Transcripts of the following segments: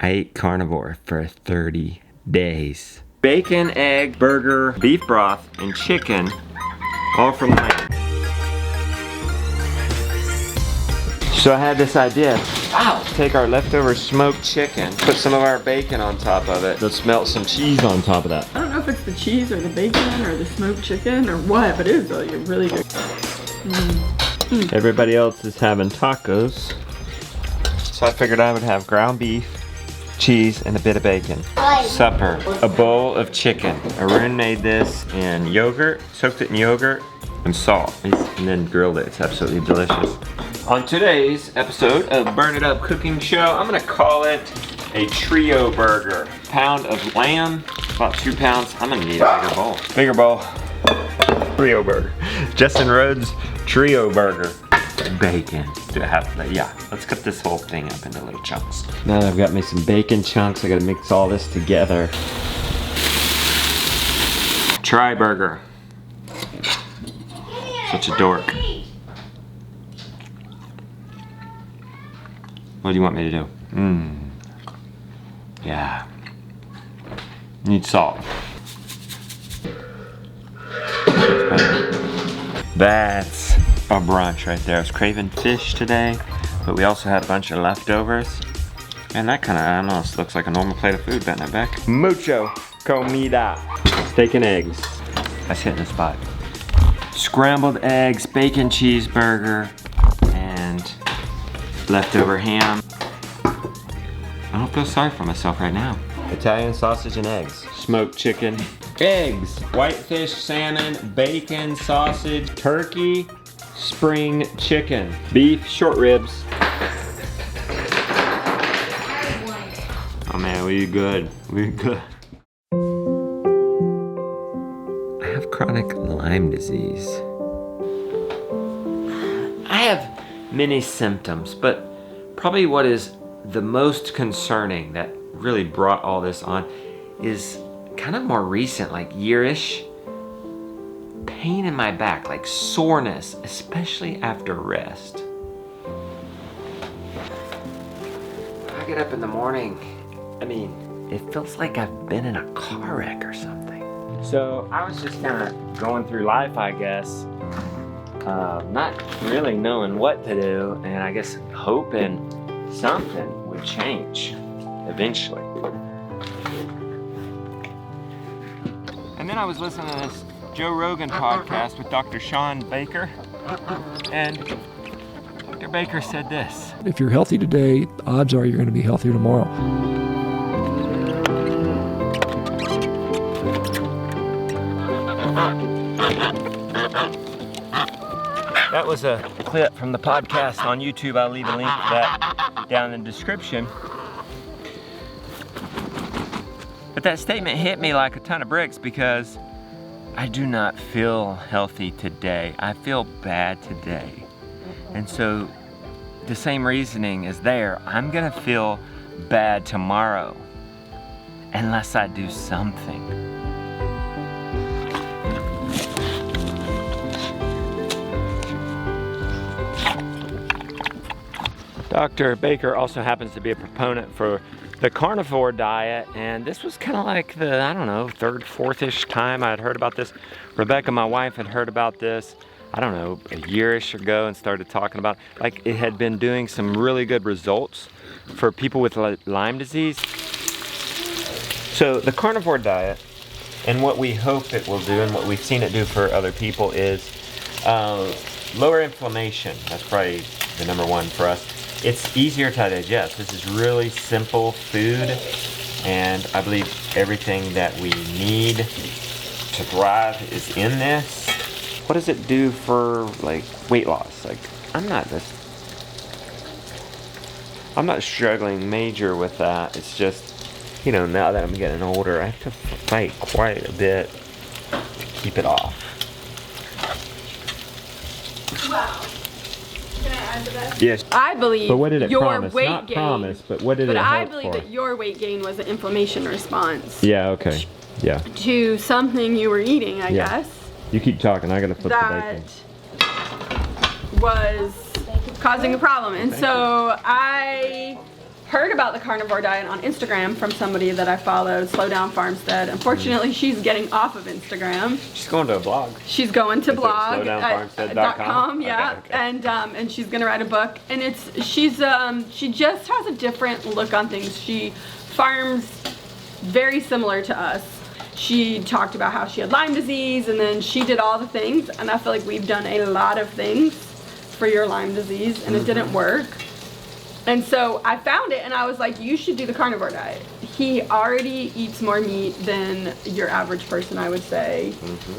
I ate carnivore for 30 days. Bacon, egg, burger, beef broth, and chicken, all from lamb. So I had this idea. Wow! Take our leftover smoked chicken, put some of our bacon on top of it. Let's melt some cheese on top of that. I don't know if it's the cheese or the bacon or the smoked chicken or what, but it is really good. Everybody else is having tacos. So I figured I would have ground beef, cheese, and a bit of bacon. Supper, a bowl of chicken. Arun made this in yogurt, soaked it in yogurt and salt, and then grilled it. It's absolutely delicious. On today's episode of Burn It Up Cooking Show, I'm gonna call it a trio burger. Pound of lamb, about 2 pounds. I'm gonna need a bigger bowl. Bigger bowl. Trio burger. Justin Rhodes trio burger. Bacon. Do I have to? Yeah. Let's cut this whole thing up into little chunks. Now that I've got me some bacon chunks, I gotta mix all this together. Try burger. Such a dork. What do you want me to do? Yeah. Need salt. That's a brunch right there. I was craving fish today, but we also had a bunch of leftovers. And that kind of, I don't know, this looks like a normal plate of food, bent it back. Mucho comida. Steak and eggs. That's hitting the spot. Scrambled eggs, bacon cheeseburger, and leftover ham. I don't feel sorry for myself right now. Italian sausage and eggs. Smoked chicken. Eggs, whitefish, salmon, bacon, sausage, turkey, spring chicken, beef, short ribs. Oh man, we good. We good. I have chronic Lyme disease. I have many symptoms, but probably what is the most concerning that really brought all this on is kind of more recent, like year-ish. Pain in my back, like soreness, especially after rest. I get up in the morning, I mean, it feels like I've been in a car wreck or something. So I was just kind of going through life, I guess, not really knowing what to do, and I guess hoping something would change eventually. And then I was listening to this Joe Rogan podcast with Dr. Sean Baker, and Dr. Baker said this. If you're healthy today, odds are you're going to be healthier tomorrow. That was a clip from the podcast on YouTube. I'll leave a link to that down in the description. But that statement hit me like a ton of bricks because I do not feel healthy today. I feel bad today. And so the same reasoning is there. I'm gonna feel bad tomorrow unless I do something. Dr. Baker also happens to be a proponent for the carnivore diet, and this was kind of like the, I don't know, third, fourth-ish time I had heard about this. Rebecca, my wife, had heard about this, I don't know, a year-ish ago and started talking about, like, it had been doing some really good results for people with Lyme disease. So the carnivore diet, and what we hope it will do and what we've seen it do for other people is lower inflammation. That's probably the number one for us. It's easier to digest. This is really simple food, and I believe everything that we need to thrive is in this. What does it do for like weight loss? Like I'm not struggling major with that. It's just, you know, now that I'm getting older, I have to fight quite a bit to keep it off. Wow. Can I add to that? Yes. I believe but what did it your promise? weight Not gain. promise, but what did it But help I believe for? that your weight gain was an inflammation response. Yeah, okay. Yeah. To something you were eating, I guess. You keep talking, I gotta flip the That bacon. was causing a problem. And so I heard about the carnivore diet on Instagram from somebody that I followed, Slow Down Farmstead. Unfortunately, she's getting off of Instagram. She's going to a blog. She's going to blog slowdownfarmstead.com. yeah, Okay. and she's gonna write a book. And she just has a different look on things. She farms very similar to us. She talked about how she had Lyme disease, and then she did all the things. And I feel like we've done a lot of things for your Lyme disease, and it didn't work. And so I found it and I was like, you should do the carnivore diet. He already eats more meat than your average person, I would say,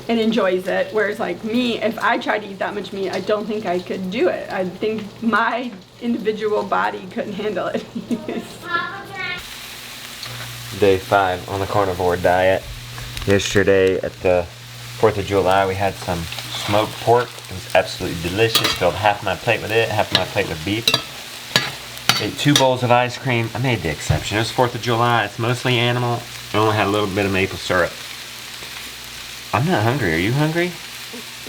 and enjoys it. Whereas like me, if I tried to eat that much meat, I don't think I could do it. I think my individual body couldn't handle it. Day 5 on the carnivore diet. Yesterday at the 4th of July, we had some smoked pork. It was absolutely delicious. Filled half my plate with it, half my plate with beef. Ate 2 bowls of ice cream. I made the exception. It was 4th of July. It's mostly animal. I only had a little bit of maple syrup. I'm not hungry. Are you hungry?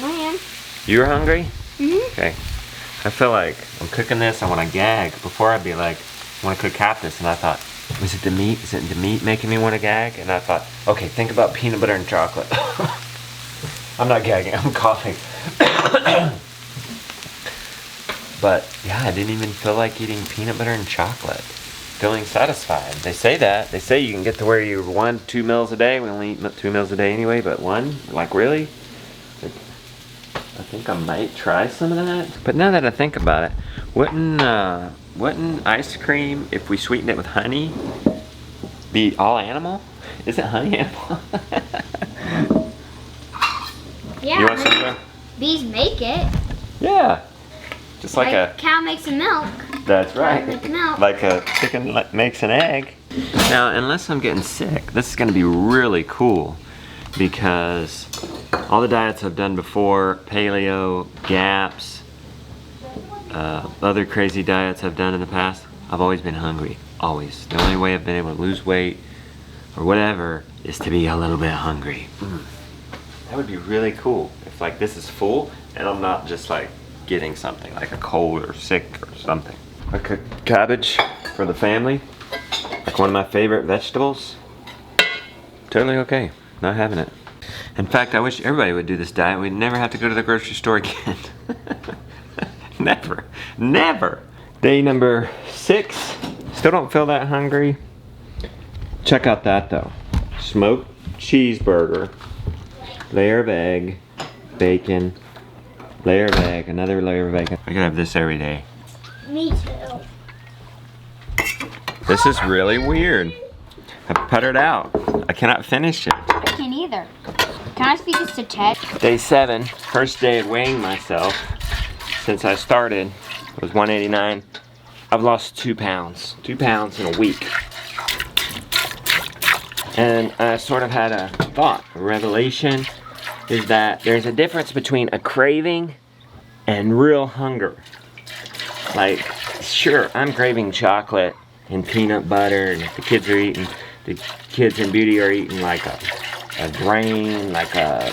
I am. You're hungry? Mm-hmm. Okay. I feel like I'm cooking this. I want to gag. Before I'd be like, I want to cook half this. And I thought, was it the meat? Is it the meat making me want to gag? And I thought, okay, think about peanut butter and chocolate. I'm not gagging. I'm coughing. But yeah, I didn't even feel like eating peanut butter and chocolate. Feeling satisfied. They say that. They say you can get to where you're 1-2 meals a day. We only eat 2 meals a day anyway, but 1? Like really? I think I might try some of that. But now that I think about it, wouldn't ice cream, if we sweeten it with honey, be all animal? Isn't honey animal? Yeah, You want some more? bees make it. Yeah. Just like a cow makes the milk. That's right. Make milk. Like a chicken makes an egg. Now, unless I'm getting sick, this is going to be really cool because all the diets I've done before, paleo, GAPS, other crazy diets I've done in the past, I've always been hungry. Always. The only way I've been able to lose weight or whatever is to be a little bit hungry. That would be really cool if like this is full and I'm not just like getting something like a cold or sick or something. I cooked cabbage for the family, like one of my favorite vegetables. Totally okay, not having it. In fact, I wish everybody would do this diet. We'd never have to go to the grocery store again. Never, never. Day number 6, still don't feel that hungry. Check out that though. Smoked cheeseburger, layer of egg, bacon, layer of egg, another layer of bacon. I could have this every day. Me too. This is really weird. I puttered out. I cannot finish it. I can't either. Can I speak this to Ted? Day 7, first day of weighing myself since I started. It was 189. I've lost 2 pounds. 2 pounds in a week. And I sort of had a thought, a revelation, is that there's a difference between a craving and real hunger. Like, sure, I'm craving chocolate and peanut butter, and if the kids are eating, the kids in beauty are eating like a grain, like a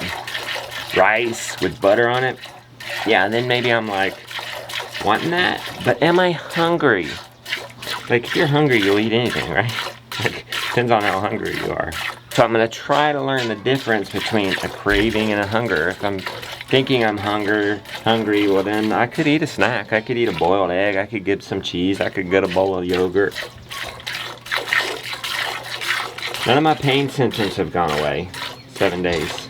rice with butter on it. Yeah, then maybe I'm like wanting that. But am I hungry? Like, if you're hungry, you'll eat anything, right? Like, depends on how hungry you are. So I'm gonna try to learn the difference between a craving and a hunger. If I'm thinking I'm hungry, well then I could eat a snack. I could eat a boiled egg. I could get some cheese. I could get a bowl of yogurt. None of my pain symptoms have gone away. 7 days.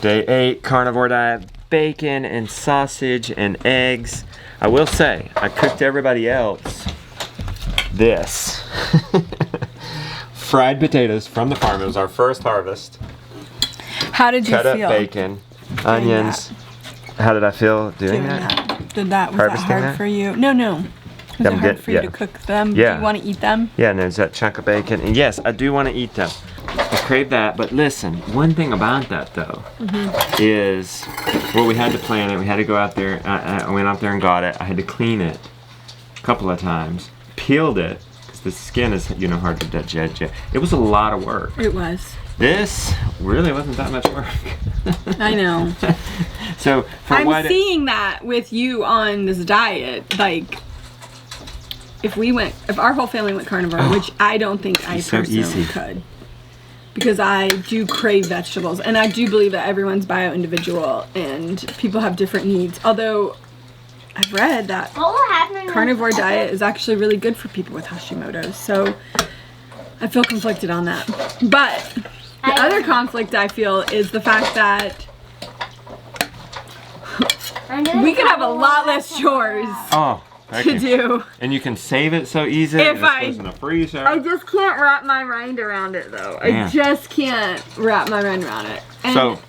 Day 8, carnivore diet, bacon and sausage and eggs. I will say, I cooked everybody else this. Fried potatoes from the farm. It was our first harvest. How did you Cut up feel? bacon, onions. How did I feel doing that? Was that Harvesting hard that? for you? No. Was Yeah, it hard for you to cook them? Yeah. Do you want to eat them? Yeah, and there's that chunk of bacon. And yes, I do want to eat them. I crave that, but listen, one thing about that though is, well, we had to plan it. We had to go out there. I went out there and got it. I had to clean it a couple of times. Peeled it, because the skin is, you know, hard to digest. It was a lot of work. It was. This really wasn't that much work. I know. So, for I'm what seeing that with you on this diet. Like, if our whole family went carnivore, which I don't think I so personally easy. could. Because I do crave vegetables, and I do believe that everyone's bio-individual, and people have different needs. Although, I've read that What will happen? carnivore diet is actually really good for people with Hashimoto's, so I feel conflicted on that. But the other conflict I feel is the fact that we could have a lot less chores Oh, thank to you. do. And you can save it so easy. If It just I- goes in the freezer. I just can't wrap my mind around it, though. I Man. just can't wrap my mind around it. And So,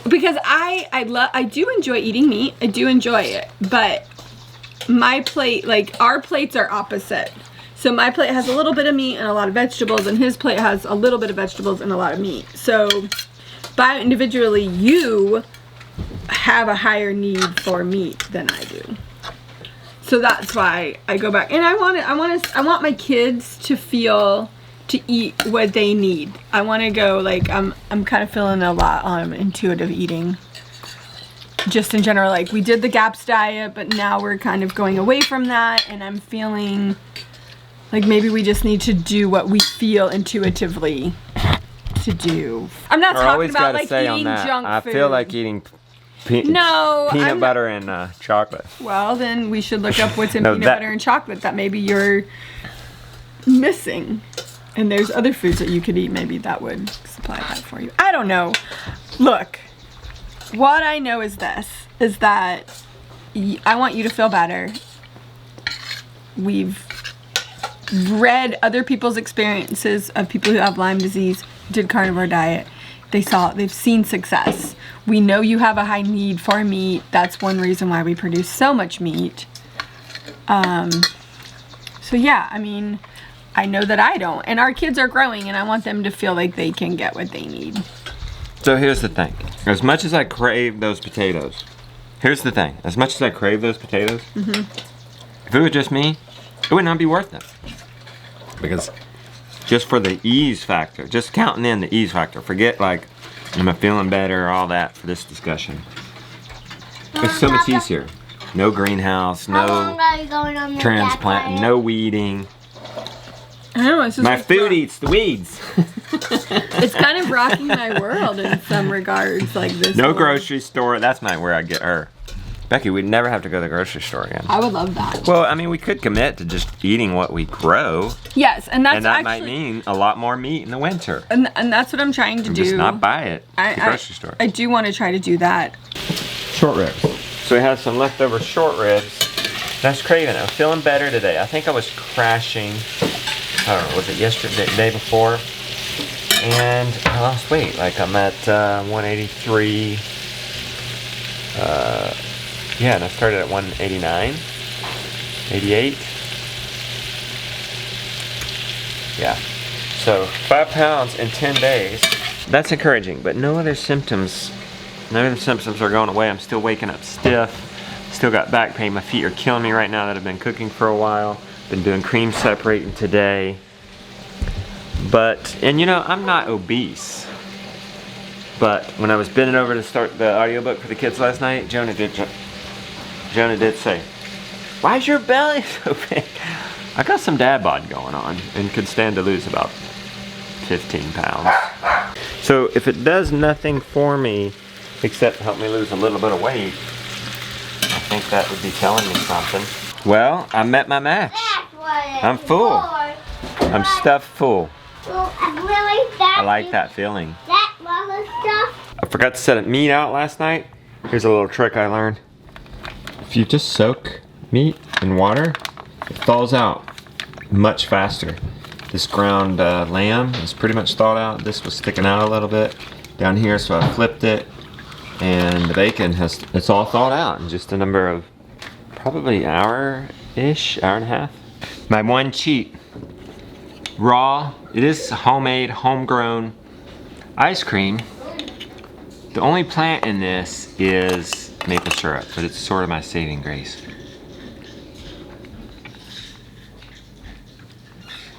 because I do enjoy eating meat. I do enjoy it, but my plate, like our plates are opposite. So my plate has a little bit of meat and a lot of vegetables, and his plate has a little bit of vegetables and a lot of meat. So bio individually, you have a higher need for meat than I do. So that's why I go back, and I want my kids to eat what they need. I want to go like I'm kind of feeling a lot on intuitive eating. Just in general, like we did the GAPS diet, but now we're kind of going away from that, and I'm feeling like maybe we just need to do what we feel intuitively to do. I'm not I talking always about gotta like say eating on that, junk I food. feel like eating No, peanut I'm not- butter and chocolate. Well, then we should look up what's in No, peanut that- butter and chocolate that maybe you're missing. And there's other foods that you could eat maybe that would supply that for you. I don't know. Look, what I know is this, is that I want you to feel better. We've read other people's experiences of people who have Lyme disease, did carnivore diet. They've seen success. We know you have a high need for meat. That's one reason why we produce so much meat. So yeah, I mean, I know that I don't. And our kids are growing, and I want them to feel like they can get what they need. So here's the thing. As much as I crave those potatoes, here's the thing. As much as I crave those potatoes, if it was just me, it would not be worth it. Because just for the ease factor, just counting in the ease factor, forget like, am I feeling better or all that for this discussion. It's so much easier. No greenhouse, How long no are you going on the transplant, diet? no weeding. I don't know, it's just My like food eats the weeds. It's kind of rocking my world in some regards, like this. No whole- grocery store. That's not where I get her. Becky, we'd never have to go to the grocery store again. I would love that. Well, I mean, we could commit to just eating what we grow, Yes, and that's and that actually, might mean a lot more meat in the winter. and that's what I'm trying to And do. just not buy it at the grocery store. I do want to try to do that. Short ribs. So we have some leftover short ribs. That's craving. I'm feeling better today. I think I was crashing. I don't know. Was it yesterday, the day before? And I lost weight. Like I'm at 183. Yeah, and I started at 189, 88. Yeah. So 5 pounds in 10 days. That's encouraging, but no other symptoms. None of the symptoms are going away. I'm still waking up stiff. Still got back pain. My feet are killing me right now that I've been cooking for a while. Been doing cream separating today. But, and you know, I'm not obese. But when I was bending over to start the audiobook for the kids last night, Jonah did say, "Why is your belly so big?" I got some dad bod going on and could stand to lose about 15 pounds. So if it does nothing for me except help me lose a little bit of weight, I think that would be telling me something. Well, I met my match. That's what it's I'm full. for. I'm stuffed full. Well, really? I like that feeling. That other stuff? I forgot to set meat out last night. Here's a little trick I learned. If you just soak meat in water, it thaws out much faster. This ground lamb is pretty much thawed out. This was sticking out a little bit down here, so I flipped it, and the bacon it's all thawed out in just a number of probably hour-ish, hour and a half. My one cheat, raw. It is homemade, homegrown ice cream. The only plant in this is maple syrup, but it's sort of my saving grace.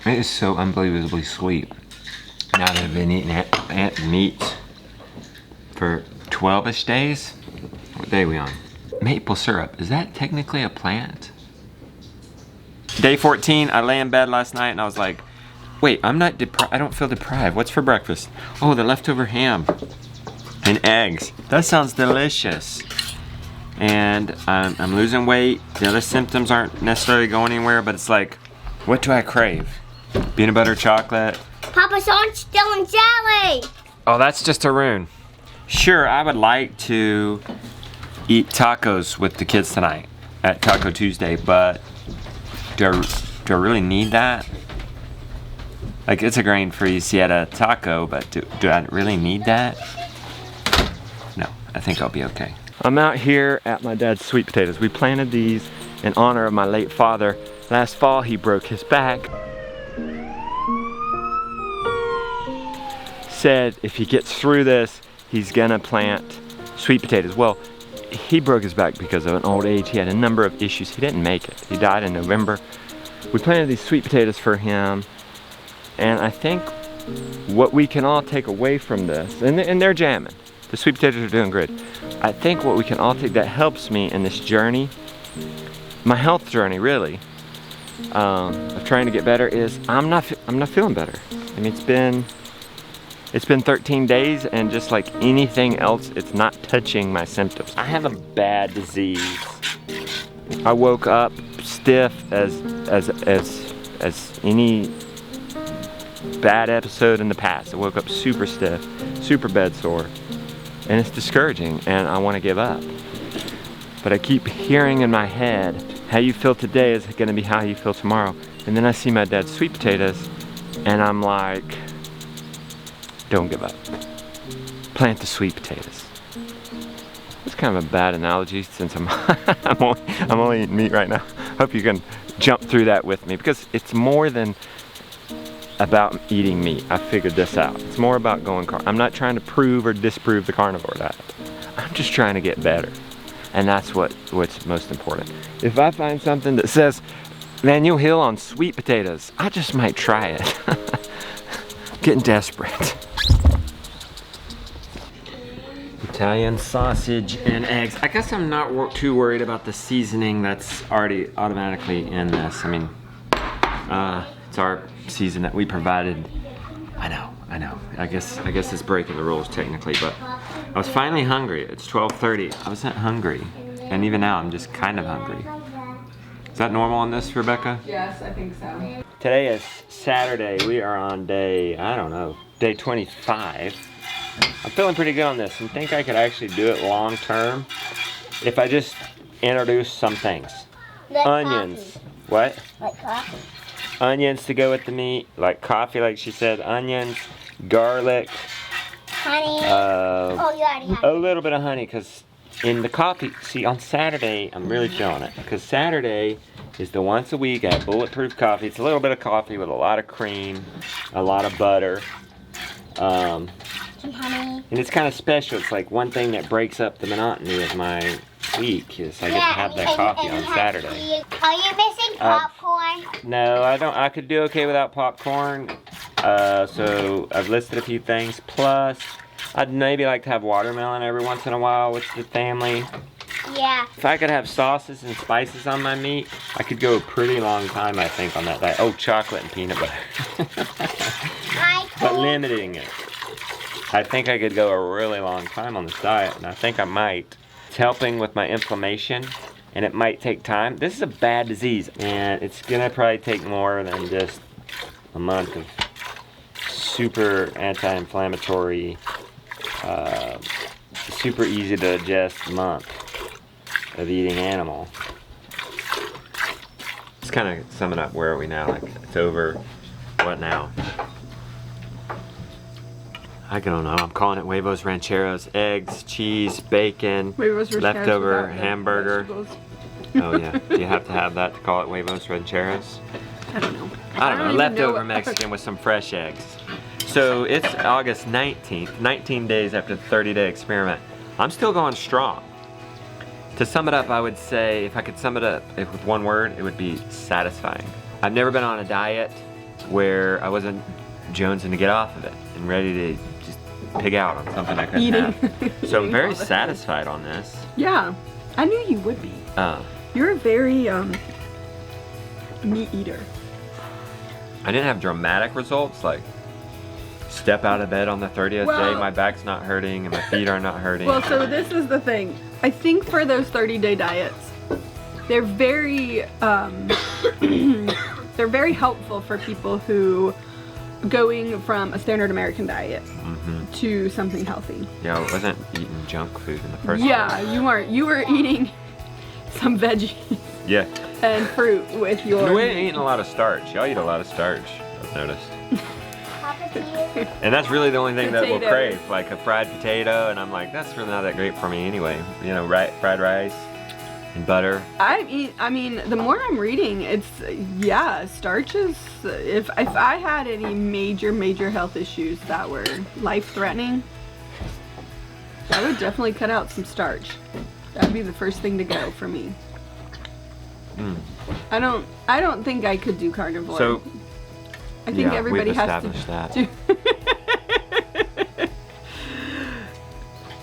It is so unbelievably sweet. Now that I've been eating meat for 12-ish days. What day are we on? Maple syrup, is that technically a plant? Day 14, I lay in bed last night and I was like, wait, I don't feel deprived. What's for breakfast? Oh, the leftover ham and eggs. That sounds delicious. And I'm losing weight. The other symptoms aren't necessarily going anywhere, but it's like, what do I crave? Peanut butter, chocolate. Papa, someone's stealing jelly. Oh, that's just Arun. Sure, I would like to eat tacos with the kids tonight at Taco Tuesday, but do I really need that? Like, it's a grain-free Sieta taco, but do I really need that? No, I think I'll be okay. I'm out here at my dad's sweet potatoes. We planted these in honor of my late father. Last fall, he broke his back. Said if he gets through this, he's gonna plant sweet potatoes. Well, he broke his back because of an old age. He had a number of issues. He didn't make it. He died in November. We planted these sweet potatoes for him, and I think what we can all take away from this, and they're jamming. The sweet potatoes are doing good. I think what we can all take that helps me in this journey, my health journey really, of trying to get better is I'm not feeling better. I mean, it's been 13 days, and just like anything else, it's not touching my symptoms. I have a bad disease. I woke up stiff as any bad episode in the past. I woke up super stiff, super bed sore, and it's discouraging, and I want to give up. But I keep hearing in my head, how you feel today is going to be how you feel tomorrow. And then I see my dad's sweet potatoes, and I'm like, don't give up. Plant the sweet potatoes. It's kind of a bad analogy since I'm only eating meat right now. Hope you can jump through that with me, because it's more than about eating meat. I figured this out. It's more about going I'm not trying to prove or disprove the carnivore diet. I'm just trying to get better. And that's what's most important. If I find something that says, man, you'll heal on sweet potatoes, I just might try it. Getting desperate. Italian sausage and eggs. I guess I'm not too worried about the seasoning that's already automatically in this. I mean, it's our season that we provided. I know. I guess it's breaking the rules technically, but I was finally hungry. It's 12:30. I wasn't hungry, and even now I'm just kind of hungry. Is that normal on this, Rebecca? Yes, I think so. Today is Saturday. We are on day 25. I'm feeling pretty good on this, and think I could actually do it long term if I just introduce some things. Like Onions. Coffee. What? Like coffee. Onions to go with the meat, like coffee, like she said. Onions, garlic. Honey. Oh, you already have A little bit of honey, because in the coffee, see, on Saturday, I'm really feeling it, because Saturday is the once a week I have bulletproof coffee. It's a little bit of coffee with a lot of cream, a lot of butter. some honey. And it's kind of special. It's like one thing that breaks up the monotony of my week is I get to have that coffee on Saturday. Are you missing popcorn? No, I don't. I could do okay without popcorn. So I've listed a few things. Plus, I'd maybe like to have watermelon every once in a while with the family. Yeah. If I could have sauces and spices on my meat, I could go a pretty long time, I think, on that diet. Oh, chocolate and peanut butter. But limiting it. I think I could go a really long time on this diet, and I think I might. It's helping with my inflammation, and it might take time. This is a bad disease, and it's gonna probably take more than just a month of super anti-inflammatory, super easy to digest month of eating animal. Just kind of summing up, where are we now? Like, it's over, what now? I don't know. I'm calling it huevos rancheros. Eggs, cheese, bacon, Huevos rancheros leftover without hamburger. vegetables. Oh yeah. Do you have to have that to call it huevos rancheros? I don't know. I don't know. even Leftover what- Mexican with some fresh eggs. So it's August 19th, 19 days after the 30-day experiment. I'm still going strong. To sum it up, I would say, if I could sum it up with one word, it would be satisfying. I've never been on a diet where I wasn't jonesing to get off of it and ready to just pig out on something I couldn't Eating. have. So I'm very satisfied on this. Yeah, I knew you would be. Uh, You're very meat eater. I didn't have dramatic results like step out of bed on the 30th day, my back's not hurting and my feet are not hurting. Well, so this is the thing. I think for those 30-day diets, they're very they're very helpful for people who going from a standard American diet to something healthy. Yeah, I wasn't eating junk food in the first place. Yeah, you weren't. You were eating some veggies. Yeah. And fruit with your... We ain't eating a lot of starch. Y'all eat a lot of starch, I've noticed. And that's really the only thing that we'll crave, like a fried potato, and I'm like, that's really not that great for me anyway. You know, fried rice and butter. I mean, the more I'm reading, it's, yeah, starches, if I had any major health issues that were life-threatening, I would definitely cut out some starch. That'd be the first thing to go for me. I don't think I could do carnivore. So, I think everybody has to that.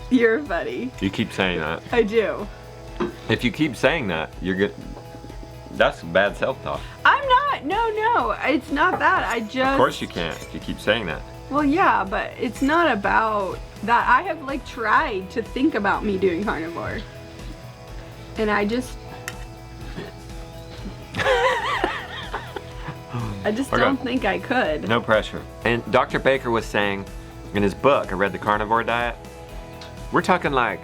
You're funny. You keep saying that. I do. If you keep saying that, you're good. That's bad self-talk. I'm not. No. It's not that. I just... Of course you can't if you keep saying that. Well, yeah, but it's not about that. I have like tried to think about me doing carnivore. And I just don't think I could. No pressure. And Dr. Baker was saying in his book, I read The Carnivore Diet, we're talking like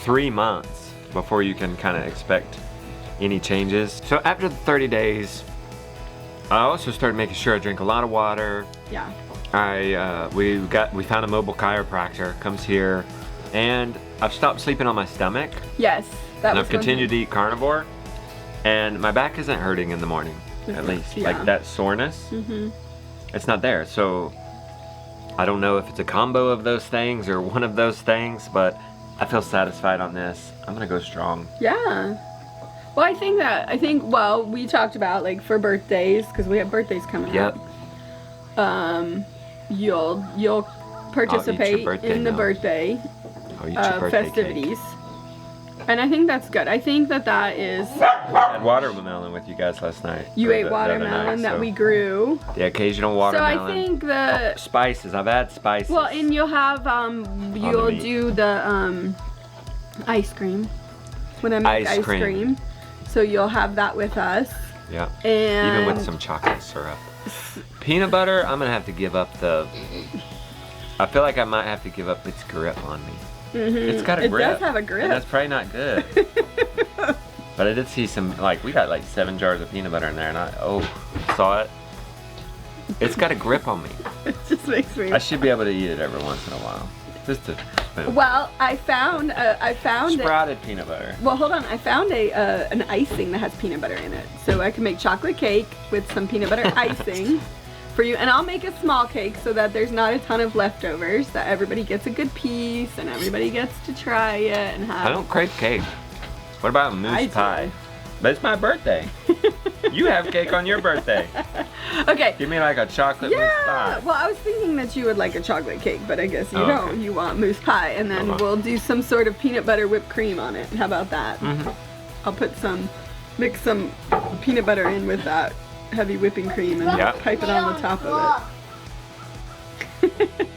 3 months before you can kind of expect any changes. So after the 30 days, I also started making sure I drink a lot of water. Yeah. We found a mobile chiropractor, comes here, and I've stopped sleeping on my stomach. Yes. And I've continued to eat carnivore, and my back isn't hurting in the morning, at least. Yeah. Like that soreness, it's not there. So I don't know if it's a combo of those things or one of those things, but I feel satisfied on this. I'm gonna go strong. Yeah. Well, I think we talked about like for birthdays, because we have birthdays coming up. You'll participate in the birthday festivities. Cake. And I think that's good. I think that is... I had watermelon with you guys last night. You ate watermelon that we grew. The occasional watermelon. So I think the... spices. I've had spices. Well, and you'll have, you'll do the ice cream. When I make ice cream. So you'll have that with us. Yeah. And... even with some chocolate syrup. Peanut butter, I'm going to have to give up the... I feel like I might have to give up its grip on me. It's got a grip. It does have a grip. And that's probably not good. But I did see some, like, we got like 7 jars of peanut butter in there, and I saw it. It's got a grip on me. It just makes me... I should be able to eat it every once in a while. Just to spoon. Well, I found sprouted peanut butter. Well, hold on. I found an icing that has peanut butter in it. So I can make chocolate cake with some peanut butter icing. For you, and I'll make a small cake so that there's not a ton of leftovers, that everybody gets a good piece and everybody gets to try it and have... I don't crave cake. What about mousse pie? But it's my birthday. You have cake on your birthday. Okay. Give me like a chocolate mousse pie. Well, I was thinking that you would like a chocolate cake, but I guess you don't. Okay. You want mousse pie, and then we'll do some sort of peanut butter whipped cream on it. How about that? I'll mix some peanut butter in with that heavy whipping cream and pipe it on the top of it.